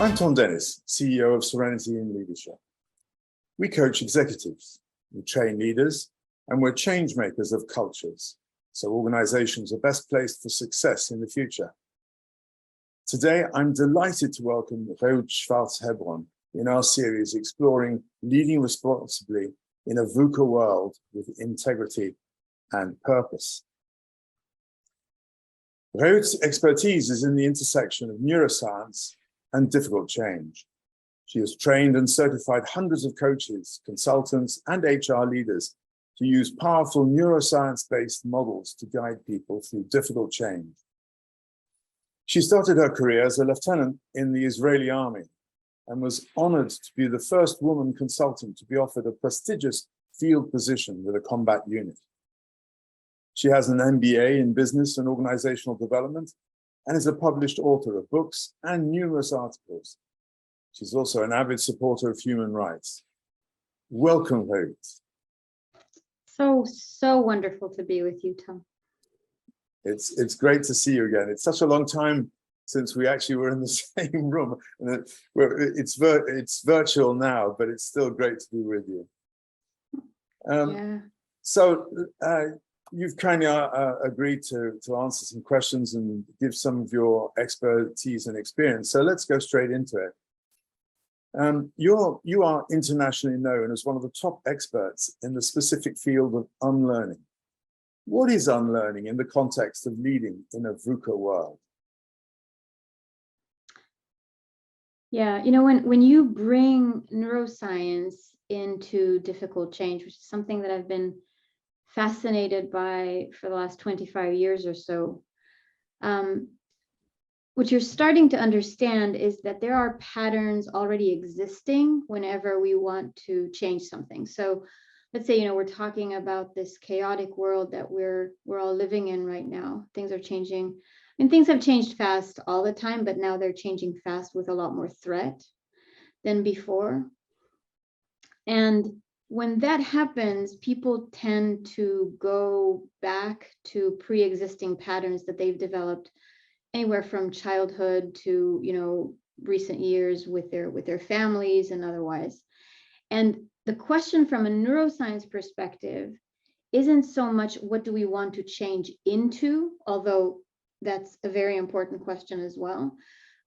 I'm Thom Dennis, CEO of Serenity in Leadership. We coach executives, we train leaders, and we're change makers of cultures, so organizations are best placed for success in the future. Today, I'm delighted to welcome Reut Schwartz-Hebron in our series exploring leading responsibly in a VUCA world with integrity and purpose. Reut's expertise is in the intersection of neuroscience and difficult change. She has trained and certified hundreds of coaches, consultants, and HR leaders to use powerful neuroscience-based models to guide people through difficult change. She started her career as a lieutenant in the Israeli army and was honored to be the first woman consultant to be offered a prestigious field position with a combat unit. She has an MBA in business and organizational development and is a published author of books and numerous articles. She's also an avid supporter of human rights. Welcome, Reut. So wonderful to be with you, Thom. It's great to see you again. It's such a long time since we actually were in the same room. And it's virtual now, but it's still great to be with you. So you've kindly agreed to answer some questions and give some of your expertise and experience. So let's go straight into it. You are internationally known as one of the top experts in the specific field of unlearning. What is unlearning in the context of leading in a VUCA world? Yeah, you know, when you bring neuroscience into difficult change, which is something that I've been fascinated by for the last 25 years or so, what you're starting to understand is that there are patterns already existing whenever we want to change something. So let's say, you know, we're talking about this chaotic world that we're all living in right now. Things are changing. I mean, things have changed fast all the time, but now they're changing fast with a lot more threat than before. And when that happens, people tend to go back to pre-existing patterns that they've developed anywhere from childhood to, you know, recent years with their families and otherwise. And the question from a neuroscience perspective isn't so much what do we want to change into, although that's a very important question as well.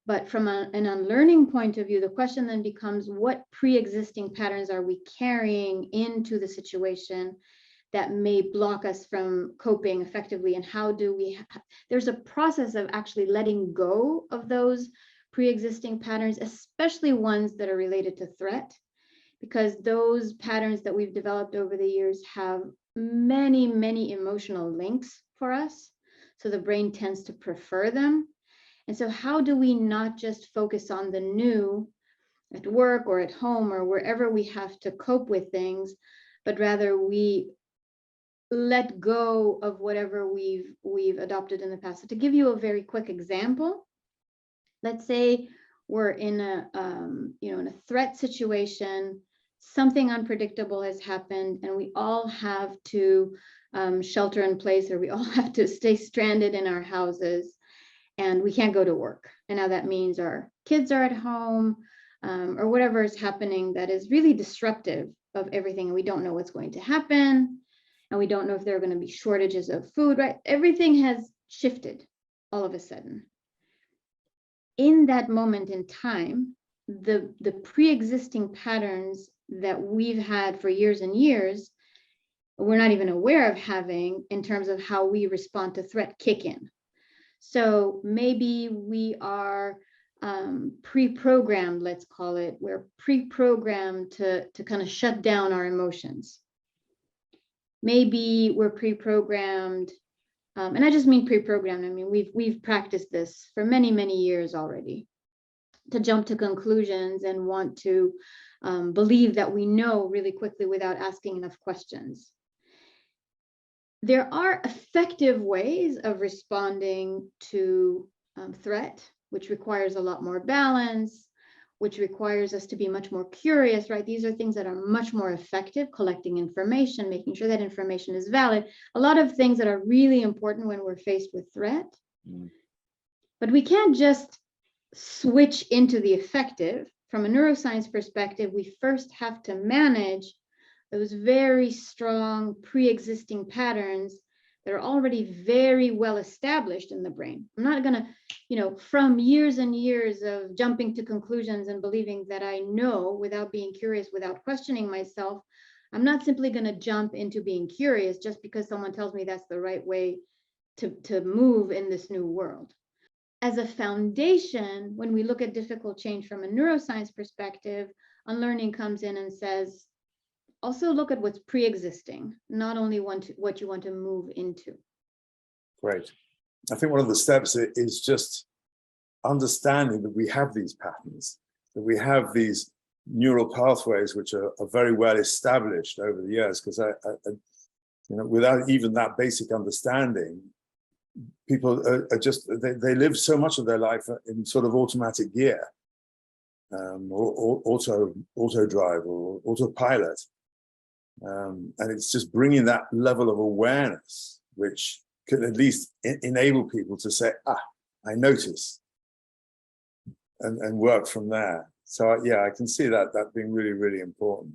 But from an unlearning point of view, the question then becomes what pre-existing patterns are we carrying into the situation that may block us from coping effectively, and how do we, there's a process of actually letting go of those pre-existing patterns, especially ones that are related to threat, because those patterns that we've developed over the years have many emotional links for us. So the brain tends to prefer them. And so how do we not just focus on the new at work or at home or wherever we have to cope with things, but rather we let go of whatever we've adopted in the past. So to give you a very quick example, let's say we're in a in a threat situation, something unpredictable has happened, and we all have to shelter in place, or we all have to stay stranded in our houses, and we can't go to work. And now that means our kids are at home, or whatever is happening that is really disruptive of everything, and we don't know what's going to happen. And we don't know if there are going to be shortages of food, right? Everything has shifted all of a sudden. In that moment in time, the pre-existing patterns that we've had for years and years, we're not even aware of having in terms of how we respond to threat kick in. So maybe we are pre-programmed, let's call it. We're pre-programmed to kind of shut down our emotions. Maybe we're pre-programmed, and I just mean pre-programmed. I mean, we've practiced this for many years already, to jump to conclusions and want to believe that we know really quickly without asking enough questions. There are effective ways of responding to threat, which requires a lot more balance, which requires us to be much more curious, right? These are things that are much more effective, collecting information, making sure that information is valid. A lot of things that are really important when we're faced with threat. But we can't just switch into the effective, from a neuroscience perspective, we first have to manage those very strong pre-existing patterns that are already very well established in the brain. I'm not going to, from years and years of jumping to conclusions and believing that I know without being curious, without questioning myself, I'm not simply going to jump into being curious just because someone tells me that's the right way to move in this new world. As a foundation, when we look at difficult change from a neuroscience perspective, unlearning comes in and says, also look at what's pre-existing, not only what you want to move into. Great. I think one of the steps is just understanding that we have these patterns, that we have these neural pathways which are very well established over the years. Because without even that basic understanding, people are just they live so much of their life in sort of automatic gear, or auto drive or autopilot. And it's just bringing that level of awareness, which could at least enable people to say, I notice, and work from there. So yeah, I can see that being really, really important.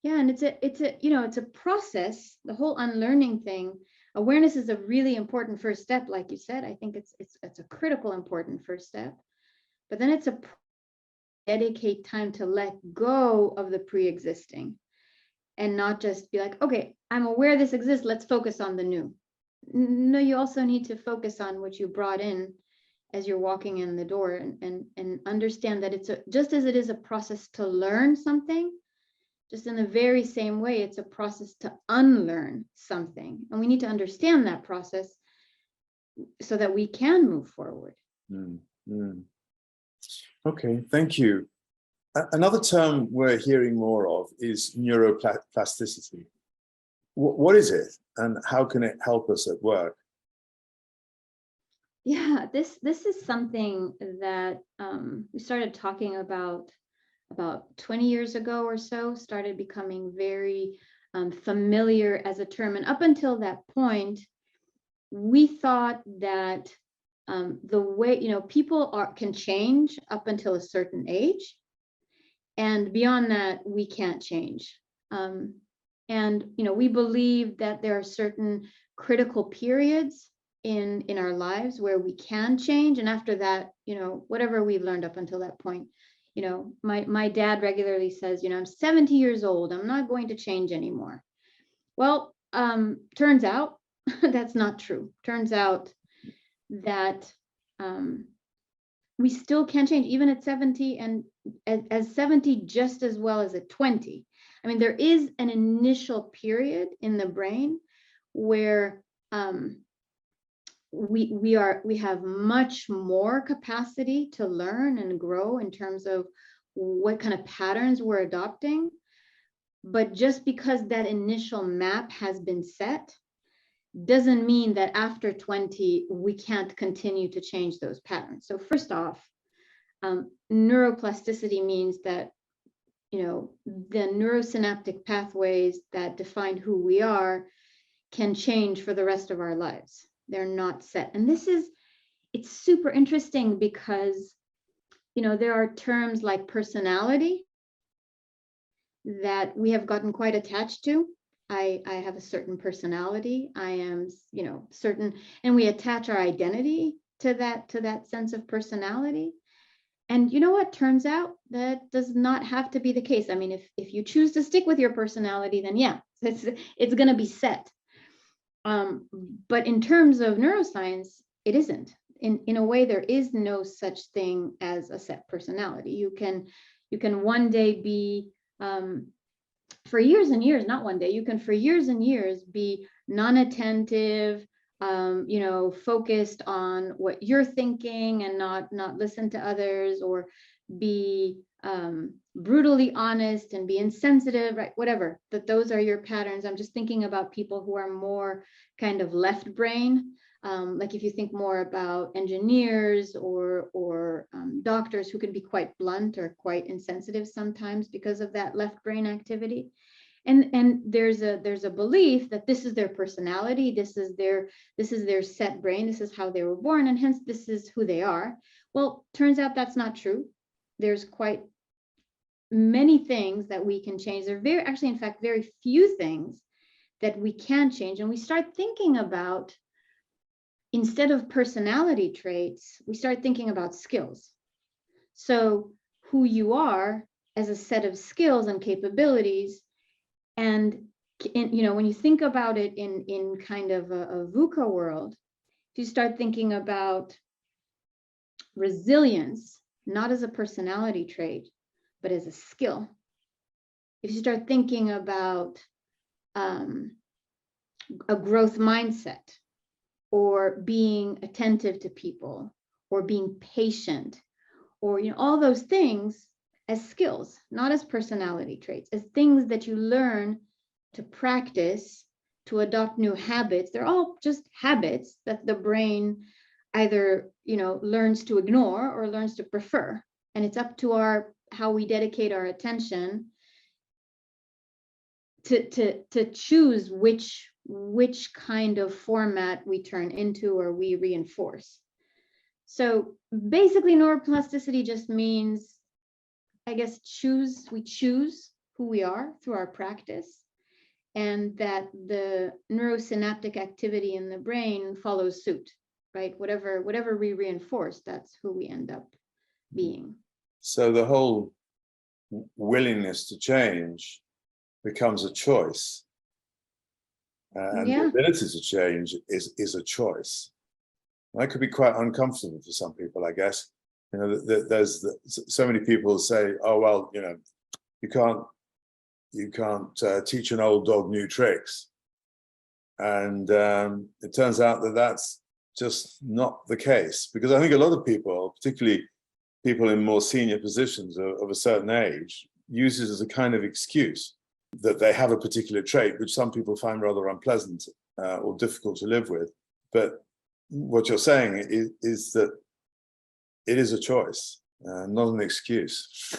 Yeah, and it's a process. The whole unlearning thing, awareness is a really important first step, like you said. I think it's a critical, important first step. But then it's a dedicate time to let go of the pre-existing and not just be like, okay, I'm aware this exists, let's focus on the new. No, you also need to focus on what you brought in as you're walking in the door, and understand that it's just as it is a process to learn something, just in the very same way, it's a process to unlearn something. And we need to understand that process so that we can move forward. Okay, thank you. Another term we're hearing more of is neuroplasticity. What is it, and how can it help us at work? Yeah, this is something that we started talking about 20 years ago or so, started becoming very familiar as a term. And up until that point, we thought that the way, people can change up until a certain age. And beyond that, we can't change. And we believe that there are certain critical periods in our lives where we can change. And after that, whatever we've learned up until that point, my dad regularly says, I'm 70 years old, I'm not going to change anymore. Well, turns out that's not true. Turns out that we still can change even at 70, and as 70 just as well as at 20. I mean, there is an initial period in the brain where we have much more capacity to learn and grow in terms of what kind of patterns we're adopting. But just because that initial map has been set doesn't mean that after 20 we can't continue to change those patterns. So first off, neuroplasticity means that the neurosynaptic pathways that define who we are can change for the rest of our lives. They're not set. And it's super interesting because there are terms like personality that we have gotten quite attached to. I have a certain personality. I am, certain, and we attach our identity to that sense of personality. And you know what? Turns out that does not have to be the case. I mean, if you choose to stick with your personality, then yeah, it's going to be set. But in terms of neuroscience, it isn't. In a way, there is no such thing as a set personality. You can one day be for years and years, not one day, you can for years and years be non-attentive, focused on what you're thinking and not listen to others, or be brutally honest and be insensitive, right? Whatever, those are your patterns. I'm just thinking about people who are more kind of left brain. Like if you think more about engineers or doctors who can be quite blunt or quite insensitive sometimes because of that left brain activity. And there's a belief that this is their personality, this is their set brain, this is how they were born, and hence this is who they are. Well, turns out that's not true. There's quite many things that we can change. There are actually, in fact, very few things that we can change. And we start thinking about, instead of personality traits, we start thinking about skills. So who you are as a set of skills and capabilities. And when you think about it in kind of a VUCA world, if you start thinking about resilience, not as a personality trait, but as a skill. If you start thinking about a growth mindset, or being attentive to people, or being patient, or all those things as skills, not as personality traits, as things that you learn to practice, to adopt new habits. They're all just habits that the brain either learns to ignore or learns to prefer. And it's up to how we dedicate our attention to choose which kind of format we turn into or we reinforce. So basically, neuroplasticity just means, I guess, we choose who we are through our practice, and that the neurosynaptic activity in the brain follows suit, right? Whatever we reinforce, that's who we end up being. So the whole willingness to change becomes a choice. And the ability to change is a choice. That could be quite uncomfortable for some people, I guess. There's so many people say, "Oh well, you can't teach an old dog new tricks," and it turns out that that's just not the case. Because I think a lot of people, particularly people in more senior positions of a certain age, use it as a kind of excuse that they have a particular trait, which some people find rather unpleasant or difficult to live with. But what you're saying is that it is a choice, not an excuse.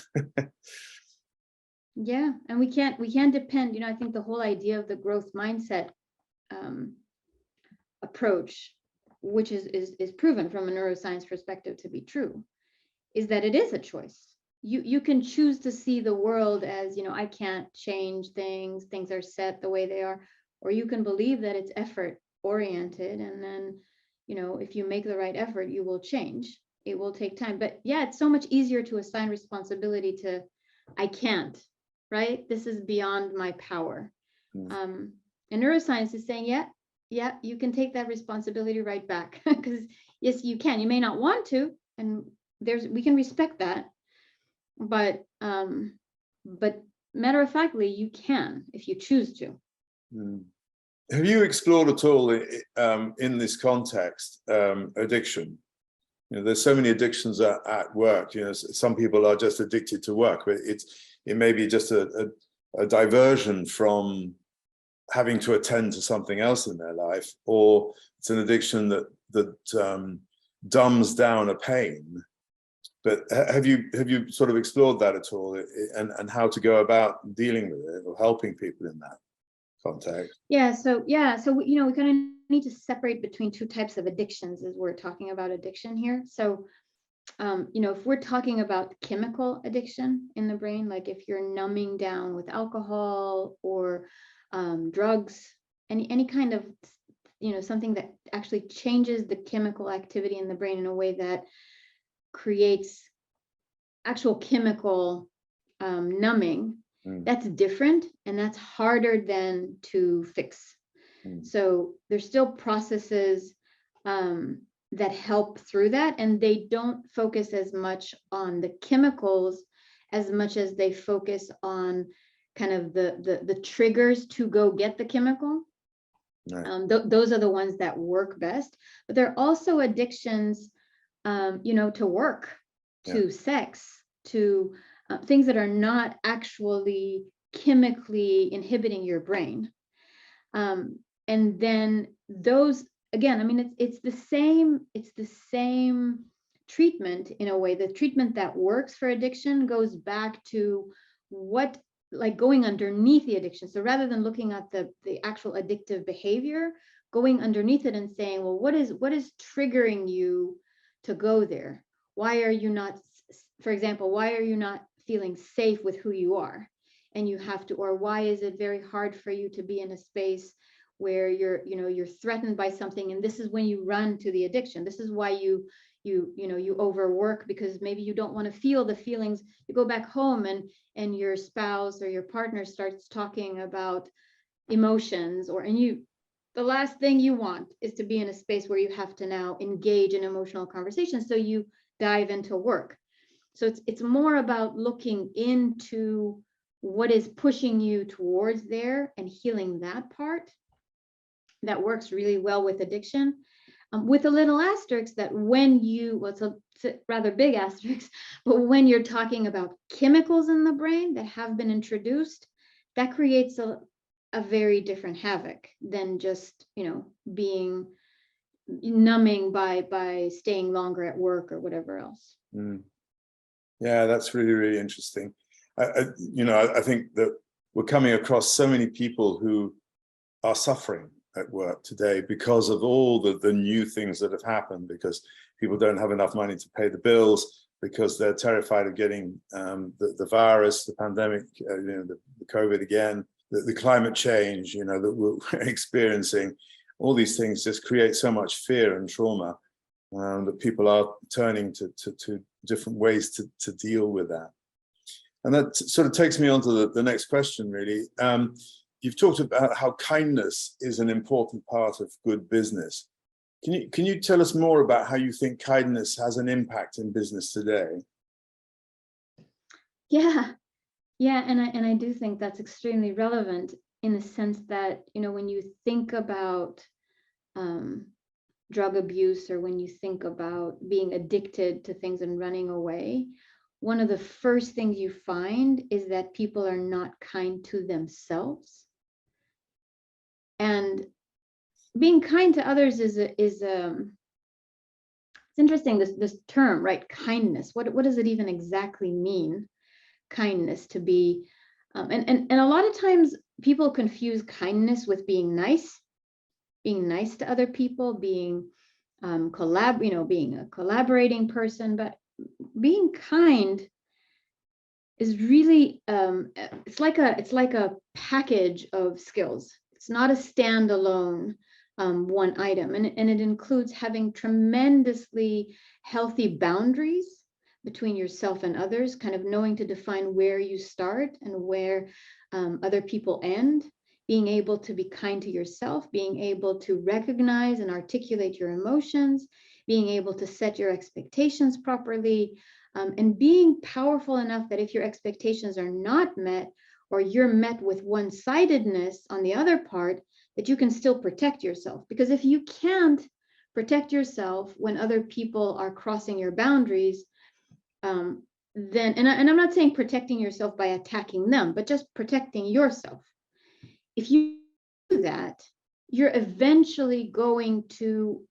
Yeah, and we can't depend. I think the whole idea of the growth mindset approach, which is proven from a neuroscience perspective to be true, is that it is a choice. You can choose to see the world as, I can't change things are set the way they are, or you can believe that it's effort oriented, and then if you make the right effort, you will change. It will take time, but yeah, it's so much easier to assign responsibility to I can't, right? This is beyond my power. And neuroscience is saying, yeah, you can take that responsibility right back, because yes, you can. You may not want to, and we can respect that, but matter of factly, you can if you choose to. Have you explored at all in this context addiction? There's so many addictions at work. Some people are just addicted to work, but it may be just a diversion from having to attend to something else in their life, or it's an addiction that dumbs down a pain. But have you sort of explored that at all, and how to go about dealing with it or helping people in that context? Yeah. So we kind of need to separate between two types of addictions as we're talking about addiction here. So, if we're talking about chemical addiction in the brain, like if you're numbing down with alcohol or drugs, any kind of, something that actually changes the chemical activity in the brain in a way that creates actual chemical numbing, that's different, and that's harder than to fix. So there's still processes that help through that, and they don't focus as much on the chemicals as much as they focus on kind of the triggers to go get the chemical. Right. Those are the ones that work best. But there are also addictions, to work, to sex, to things that are not actually chemically inhibiting your brain. And then those, again, I mean, it's the same treatment in a way. The treatment that works for addiction goes back to what like going underneath the addiction. So rather than looking at the actual addictive behavior, going underneath it and saying, well, what is triggering you to go there? Why are you not, for example, why are you not feeling safe with who you are? And you have to, or why is it very hard for you to be in a space where you're threatened by something, and this is when you run to the addiction. This is why you overwork, because maybe you don't want to feel the feelings. You go back home and your spouse or your partner starts talking about emotions, the last thing you want is to be in a space where you have to now engage in emotional conversation. So you dive into work. So it's more about looking into what is pushing you towards there and healing that part. That works really well with addiction. With a little asterisk that when it's a rather big asterisk, but when you're talking about chemicals in the brain that have been introduced, that creates a very different havoc than just, being numbing by staying longer at work or whatever else. Yeah, that's really, really interesting. I think that we're coming across so many people who are suffering at work today because of all the new things that have happened, because people don't have enough money to pay the bills, because they're terrified of getting the virus, the pandemic, the COVID again, the climate change, that we're experiencing. All these things just create so much fear and trauma that people are turning to different ways to deal with that. And that sort of takes me on to the next question, really. You've talked about how kindness is an important part of good business. Can you tell us more about how you think kindness has an impact in business today? Yeah, and I do think that's extremely relevant in the sense that, when you think about drug abuse, or when you think about being addicted to things and running away, one of the first things you find is that people are not kind to themselves. And being kind to others is it's interesting, this term, right? Kindness. What does it even exactly mean? Kindness, to be, and a lot of times people confuse kindness with being nice to other people, being being a collaborating person. But being kind is really it's like a package of skills. It's not a standalone one item, and it includes having tremendously healthy boundaries between yourself and others, kind of knowing to define where you start and where other people end, being able to be kind to yourself, being able to recognize and articulate your emotions, being able to set your expectations properly, and being powerful enough that if your expectations are not met, or you're met with one-sidedness on the other part, that you can still protect yourself. Because if you can't protect yourself when other people are crossing your boundaries, then, and I'm not saying protecting yourself by attacking them, but just protecting yourself. If you do that, you're eventually going to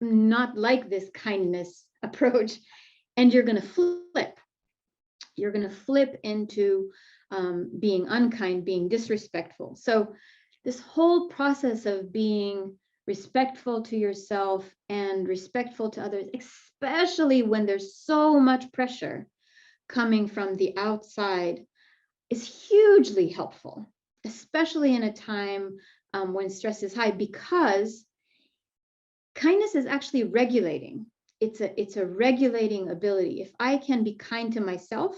not like this kindness approach, and you're going to flip. You're going to flip into being unkind, being disrespectful. So this whole process of being respectful to yourself and respectful to others, especially when there's so much pressure coming from the outside, is hugely helpful, especially in a time when stress is high, because kindness is actually regulating. It's a regulating ability. If I can be kind to myself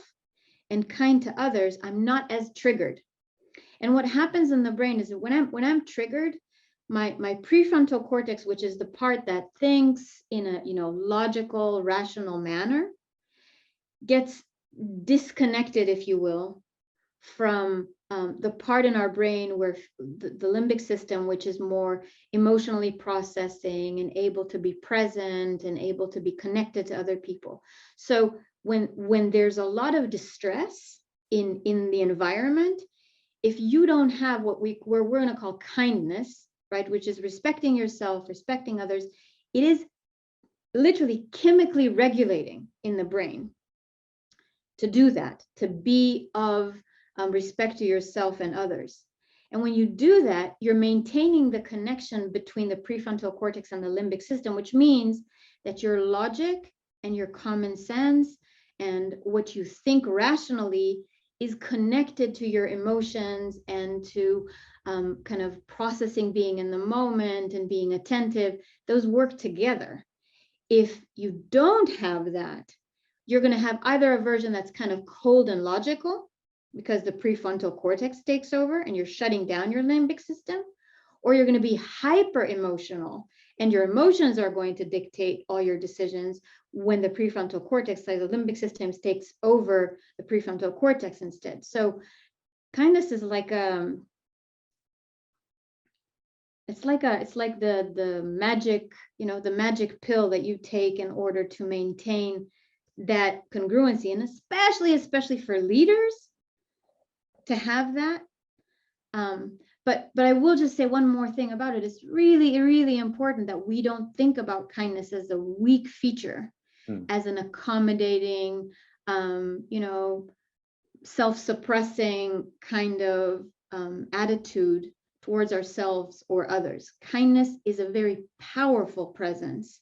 and kind to others, I'm not as triggered. And what happens in the brain is that when I'm triggered, my prefrontal cortex, which is the part that thinks in a logical, rational manner, gets disconnected, if you will, from the part in our brain where the limbic system, which is more emotionally processing and able to be present and able to be connected to other people. So when there's a lot of distress in the environment, if you don't have what we're going to call kindness, right, which is respecting yourself, respecting others, it is literally chemically regulating in the brain to do that, to be of respect to yourself and others. And when you do that, you're maintaining the connection between the prefrontal cortex and the limbic system, which means that your logic and your common sense and what you think rationally is connected to your emotions and to kind of processing being in the moment and being attentive. Those work together. If you don't have that, you're going to have either a version that's kind of cold and logical because the prefrontal cortex takes over and you're shutting down your limbic system, or you're going to be hyper emotional and your emotions are going to dictate all your decisions when the prefrontal cortex, like the limbic system, takes over the prefrontal cortex instead. So kindness is like it's like the magic, the magic pill that you take in order to maintain that congruency, and especially for leaders to have that. But I will just say one more thing about it. It's really, really important that we don't think about kindness as a weak feature, as an accommodating, self-suppressing kind of attitude towards ourselves or others. Kindness is a very powerful presence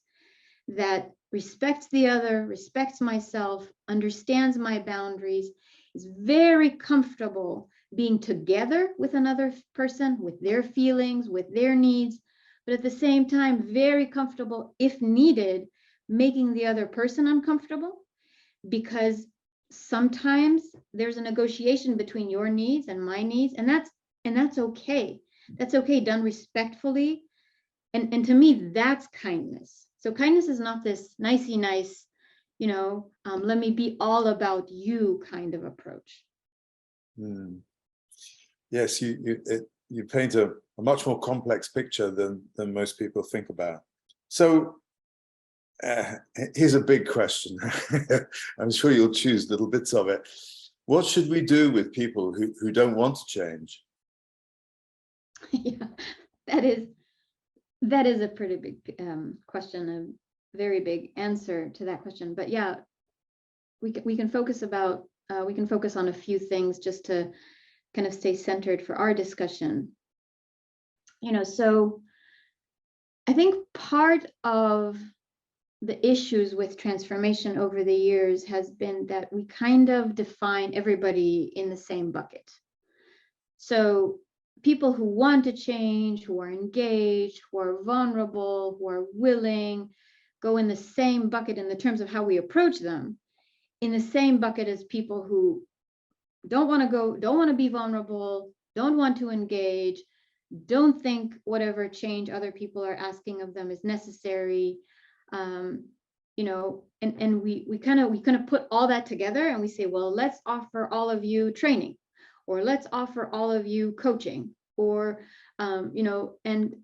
that respects the other, respects myself, understands my boundaries, is very comfortable being together with another person, with their feelings, with their needs, but at the same time, very comfortable, if needed, making the other person uncomfortable, because sometimes there's a negotiation between your needs and my needs, and that's okay. That's okay, done respectfully. And to me, that's kindness. So kindness is not this nicey nice, let me be all about you kind of approach. Yes, you paint a much more complex picture than most people think about. So here's a big question. I'm sure you'll choose little bits of it. What should we do with people who don't want to change? Yeah, that is a pretty big question, a very big answer to that question. But yeah, we can focus on a few things just to kind of stay centered for our discussion. So I think part of the issues with transformation over the years has been that we kind of define everybody in the same bucket. So people who want to change, who are engaged, who are vulnerable, who are willing, go in the same bucket in the terms of how we approach them, in the same bucket as people who don't want to be vulnerable, don't want to engage, don't think whatever change other people are asking of them is necessary. And we kind of put all that together and we say, well, let's offer all of you training, or let's offer all of you coaching, or and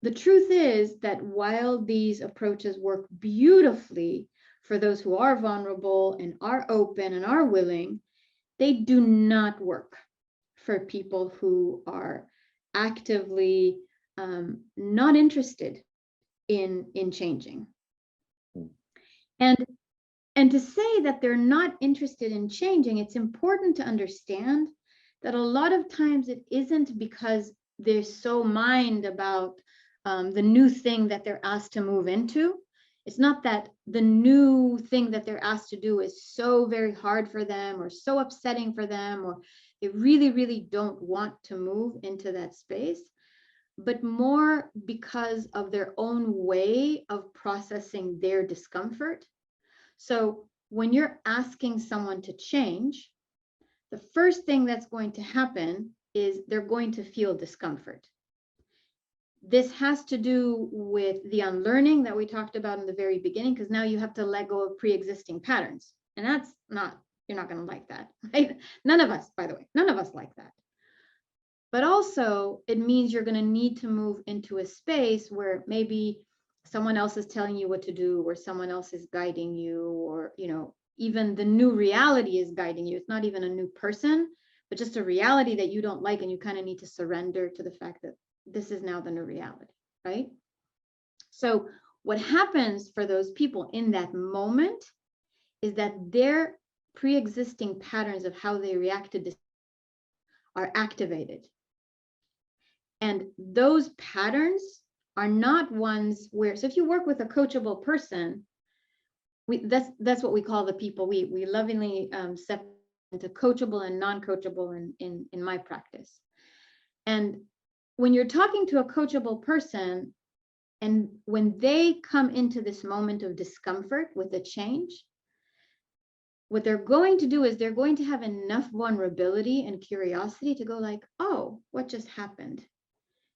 the truth is that while these approaches work beautifully for those who are vulnerable and are open and are willing, they do not work for people who are actively not interested in changing. And to say that they're not interested in changing, it's important to understand that a lot of times it isn't because they're so mind about the new thing that they're asked to move into. It's not that the new thing that they're asked to do is so very hard for them or so upsetting for them, or they really, really don't want to move into that space, but more because of their own way of processing their discomfort. So when you're asking someone to change, the first thing that's going to happen is they're going to feel discomfort. This has to do with the unlearning that we talked about in the very beginning, because now you have to let go of pre-existing patterns. And that's not, you're not going to like that, right? None of us, by the way, none of us like that. But also it means you're going to need to move into a space where maybe someone else is telling you what to do, or someone else is guiding you, or, even the new reality is guiding you. It's not even a new person, but just a reality that you don't like, and you kind of need to surrender to the fact that this is now the new reality, right? So what happens for those people in that moment is that their pre-existing patterns of how they react to are activated. And those patterns are not ones where, so if you work with a coachable person, that's what we call the people. We lovingly separate into coachable and non-coachable in my practice. And when you're talking to a coachable person, and when they come into this moment of discomfort with a change, what they're going to do is they're going to have enough vulnerability and curiosity to go like, oh, what just happened?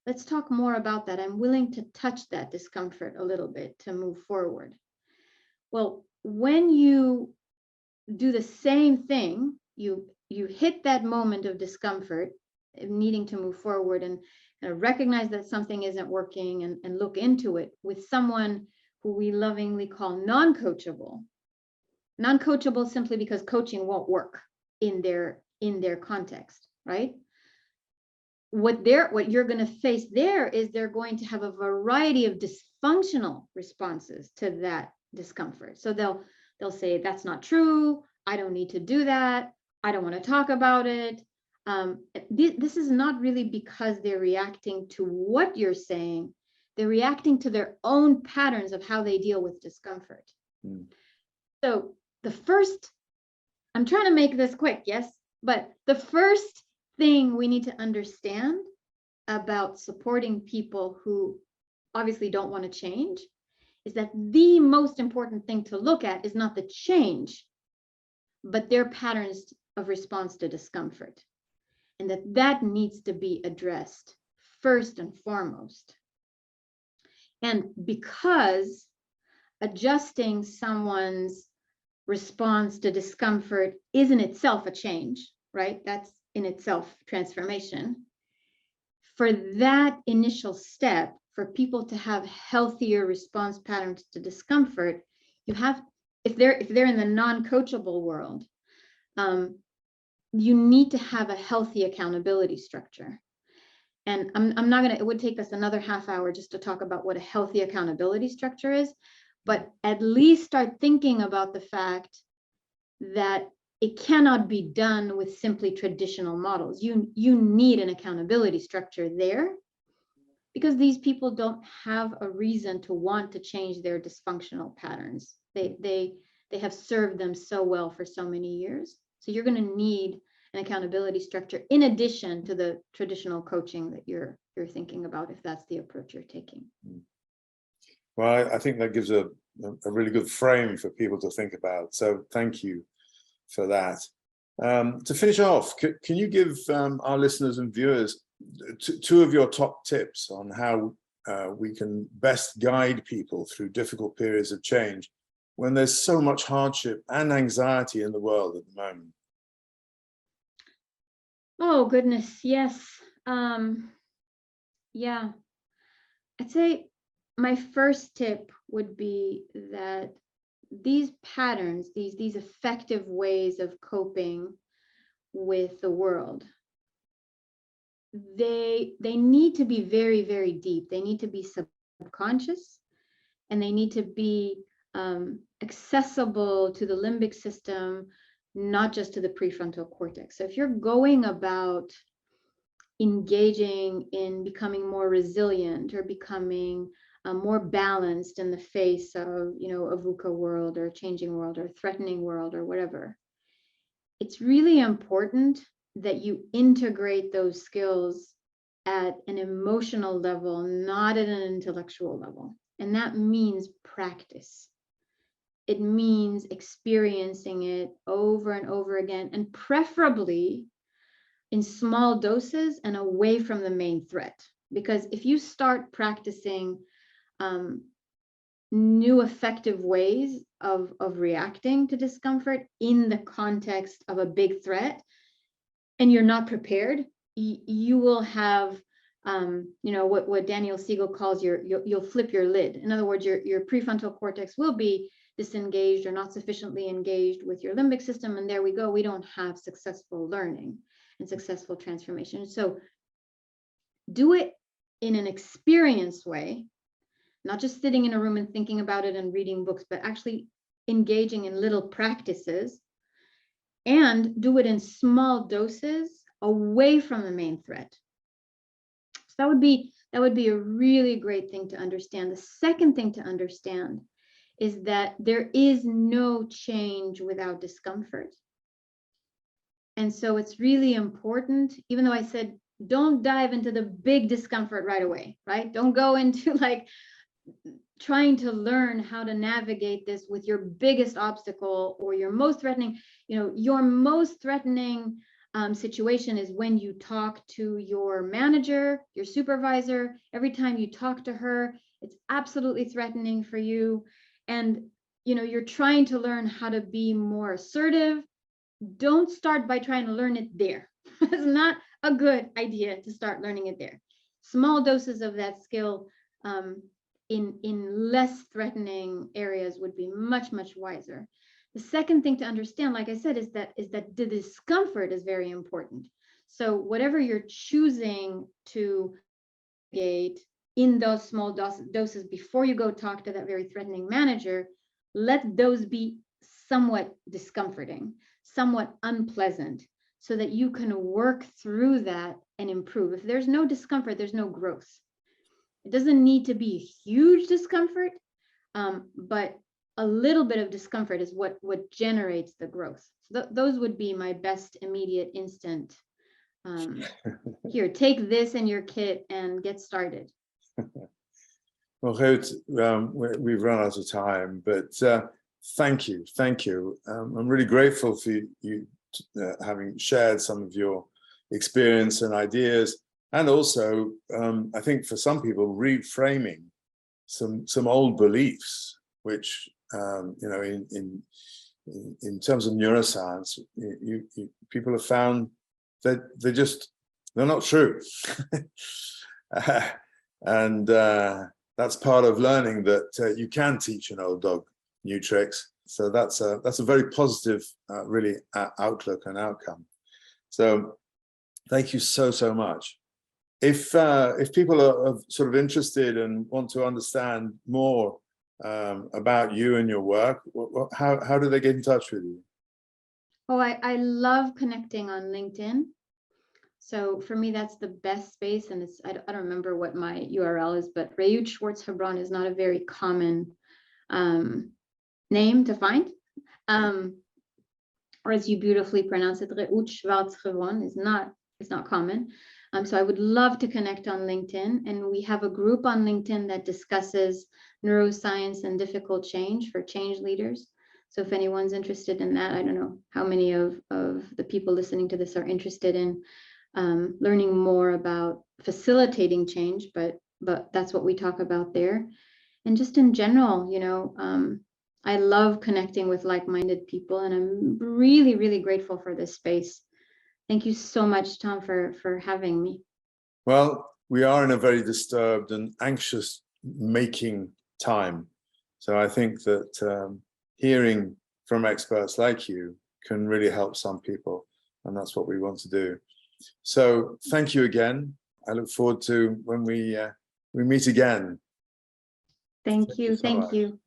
Let's talk more about that. I'm willing to touch that discomfort a little bit to move forward. Well, when you do the same thing, you hit that moment of discomfort, needing to move forward and recognize that something isn't working and look into it with someone who we lovingly call non-coachable. Non-coachable simply because coaching won't work in their context, right? What you're going to face there is they're going to have a variety of dysfunctional responses to that discomfort. So they'll say, that's not true. I don't need to do that. I don't want to talk about it. This is not really because they're reacting to what you're saying. They're reacting to their own patterns of how they deal with discomfort. Mm. So I'm trying to make this quick, yes, but the first thing we need to understand about supporting people who obviously don't want to change is that the most important thing to look at is not the change, but their patterns of response to discomfort. And that needs to be addressed first and foremost. And because adjusting someone's response to discomfort is in itself a change, right? That's in itself transformation. For that initial step, for people to have healthier response patterns to discomfort, you have, if they're in the non-coachable world, you need to have a healthy accountability structure. And I'm not gonna, it would take us another half hour just to talk about what a healthy accountability structure is, but at least start thinking about the fact that it cannot be done with simply traditional models. You need an accountability structure there, because these people don't have a reason to want to change their dysfunctional patterns. They have served them so well for so many years. So you're going to need an accountability structure in addition to the traditional coaching that you're thinking about, if that's the approach you're taking. Well, I think that gives a really good frame for people to think about. So thank you for that. To finish off, can you give our listeners and viewers two of your top tips on how we can best guide people through difficult periods of change when there's so much hardship and anxiety in the world at the moment? Oh, goodness, yes. Yeah, I'd say my first tip would be that these patterns, these effective ways of coping with the world, they need to be very, very deep. They need to be subconscious, and they need to be accessible to the limbic system, not just to the prefrontal cortex. So if you're going about engaging in becoming more resilient or becoming more balanced in the face of, a VUCA world or a changing world or a threatening world or whatever, it's really important that you integrate those skills at an emotional level, not at an intellectual level. And that means practice. It means experiencing it over and over again, and preferably in small doses and away from the main threat. Because if you start practicing new effective ways of reacting to discomfort in the context of a big threat, and you're not prepared, you will have what Daniel Siegel calls you'll flip your lid. In other words, your prefrontal cortex will be disengaged or not sufficiently engaged with your limbic system, and there we go. We don't have successful learning and successful transformation. So do it in an experienced way, not just sitting in a room and thinking about it and reading books, but actually engaging in little practices, and do it in small doses away from the main threat. So that would be a really great thing to understand. The second thing to understand is that there is no change without discomfort. And so it's really important, even though I said, don't dive into the big discomfort right away, right? Don't go into like trying to learn how to navigate this with your biggest obstacle or your most threatening, your most threatening situation is when you talk to your manager, your supervisor. Every time you talk to her, it's absolutely threatening for you. And, you're trying to learn how to be more assertive. Don't start by trying to learn it there. It's not a good idea to start learning it there. Small doses of that skill in less threatening areas would be much, much wiser. The second thing to understand, like I said, is that the discomfort is very important. So whatever you're choosing to mitigate in those small doses before you go talk to that very threatening manager, let those be somewhat discomforting, somewhat unpleasant, so that you can work through that and improve. If there's no discomfort, there's no growth. It doesn't need to be huge discomfort, but a little bit of discomfort is what generates the growth. So those would be my best immediate instant. Here, take this in your kit and get started. Well, Reut, we've run out of time, but thank you. I'm really grateful for you having shared some of your experience and ideas, and also I think for some people reframing some old beliefs, which in terms of neuroscience, people have found that they're not true, and that's part of learning that you can teach an old dog new tricks. So that's a very positive, really outlook and outcome. So thank you so much. If people are sort of interested and want to understand more about you and your work, how do they get in touch with you? Oh, I love connecting on LinkedIn. So for me, that's the best space. And I don't remember what my URL is, but Reut Schwartz-Hebron is not a very common name to find. Or as you beautifully pronounce it, Reut Schwartz-Hebron it's not common. So I would love to connect on LinkedIn. And we have a group on LinkedIn that discusses neuroscience and difficult change for change leaders. So if anyone's interested in that, I don't know how many of the people listening to this are interested in learning more about facilitating change, but that's what we talk about there. And just in general, I love connecting with like-minded people, and I'm really, really grateful for this space. Thank you so much, Thom, for having me. Well, we are in a very disturbed and anxious making time. So I think that hearing from experts like you can really help some people, and that's what we want to do. So thank you again. I look forward to when we meet again. Thank you.